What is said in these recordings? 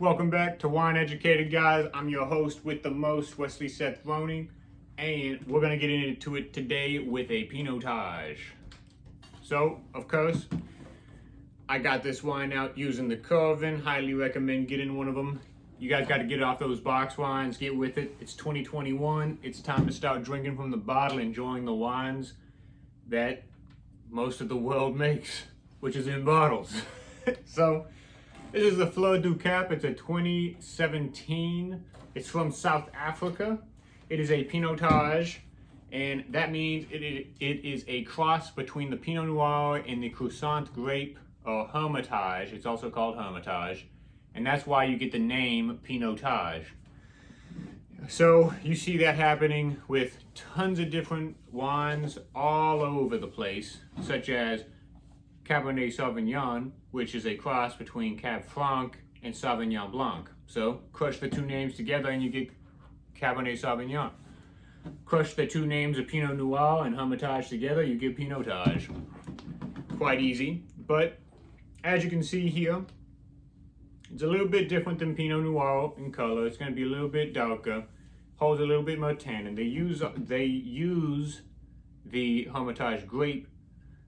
Welcome back to Wine Educated, guys. I'm your host with the most, Wesley Seth Roney, and we're going to get into it today with a Pinotage. So, of course, I got this wine out using the Coravin. Highly recommend getting one of them. You guys got to get off those box wines, get with it. It's 2021. It's time to start drinking from the bottle, enjoying the wines that most of the world makes, which is in bottles. So, this is the Fleur du Cap. It's a 2017. It's from South Africa. It is a Pinotage, and that means it is a cross between the Pinot Noir and the Croissant grape, or Hermitage. It's also called Hermitage, and that's why you get the name Pinotage. So you see that happening with tons of different wines all over the place, such as Cabernet Sauvignon, which is a cross between Cab Franc and Sauvignon Blanc. So crush the two names together and you get Cabernet Sauvignon. Crush the two names of Pinot Noir and Hermitage together, you get Pinotage. Quite easy, but as you can see here, it's a little bit different than Pinot Noir in color. It's going to be a little bit darker, holds a little bit more tannin. They use the Hermitage grape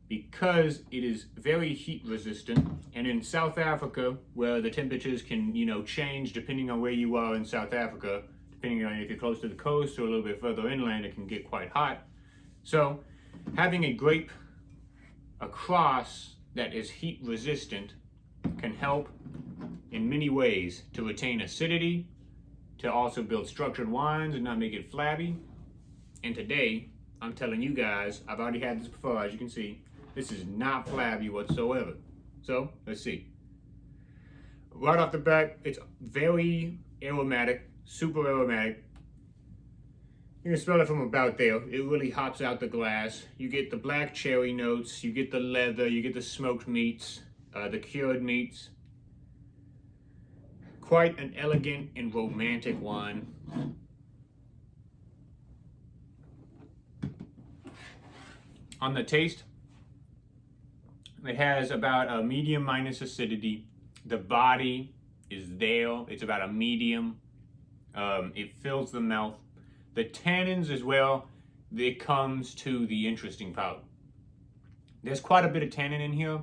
because it is very heat resistant, and in South Africa, where the temperatures can, change depending on where you are in South Africa, depending on if you're close to the coast or a little bit further inland, it can get quite hot. So having a grape, a cross that is heat resistant, can help in many ways to retain acidity, to also build structured wines and not make it flabby. And today, I'm telling you guys, I've already had this before, as you can see, this is not flabby whatsoever. So, let's see. Right off the bat, it's very aromatic, super aromatic. You can smell it from about there. It really hops out the glass. You get the black cherry notes, you get the leather, you get the smoked meats, the cured meats. Quite an elegant and romantic wine. On the taste, it has about a medium minus acidity. The body is there. It's about a medium. It fills the mouth. The tannins as well, it comes to the interesting part. There's quite a bit of tannin in here,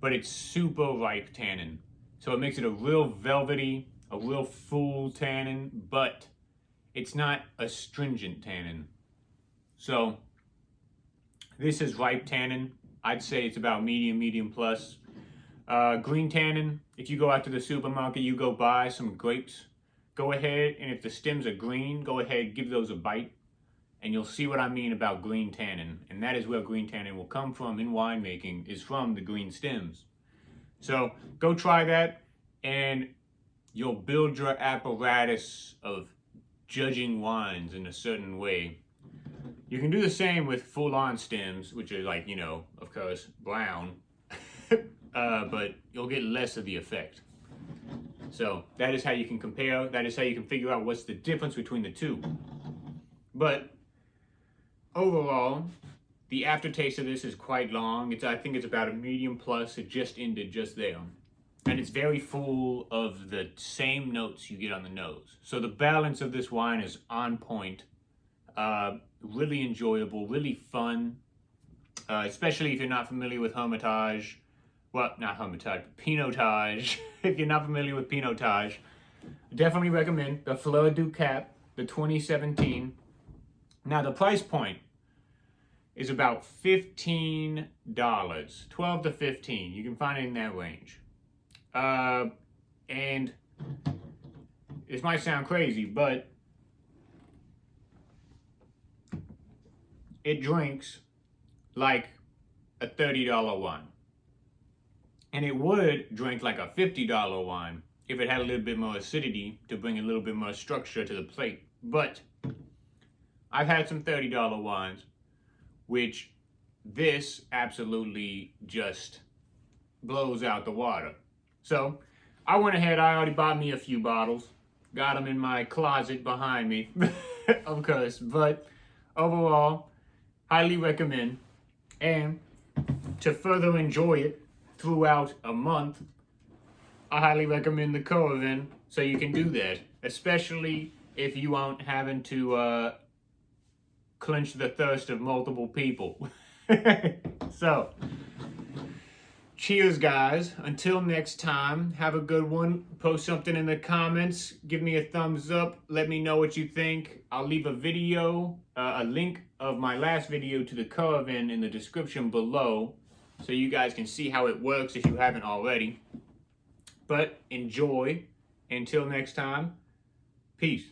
but it's super ripe tannin. So it makes it a real velvety, a real full tannin, but it's not astringent tannin. So this is ripe tannin. I'd say it's about medium plus. Green tannin, if you go out to the supermarket, you go buy some grapes, go ahead, and if the stems are green, go ahead, give those a bite, and you'll see what I mean about green tannin. And that is where green tannin will come from in winemaking, is from the green stems. So go try that, and you'll build your apparatus of judging wines in a certain way. You can do the same with full-on stems, which are like, of course, brown, but you'll get less of the effect. So that is how you can compare. That is how you can figure out what's the difference between the two. But overall, the aftertaste of this is quite long. I think it's about a medium plus. It just ended just there. And it's very full of the same notes you get on the nose. So the balance of this wine is on point. Really enjoyable, really fun, especially if you're not familiar with Hermitage. Well, not Hermitage, but Pinotage. If you're not familiar with Pinotage, definitely recommend the Fleur du Cap, the 2017. Now the price point is about $15, 12 to 15. You can find it in that range. And this might sound crazy, but it drinks like a $30 wine. And it would drink like a $50 wine if it had a little bit more acidity to bring a little bit more structure to the plate. But I've had some $30 wines, which this absolutely just blows out the water. So I went ahead, I already bought me a few bottles, got them in my closet behind me, of course, but overall, highly recommend. And to further enjoy it throughout a month, I highly recommend the Coravin so you can do that, especially if you aren't having to quench the thirst of multiple people. So, cheers, guys. Until next time, have a good one. Post something in the comments. Give me a thumbs up. Let me know what you think. I'll leave a video, a link of my last video to the Coravin in the description below so you guys can see how it works if you haven't already. But enjoy. Until next time, peace.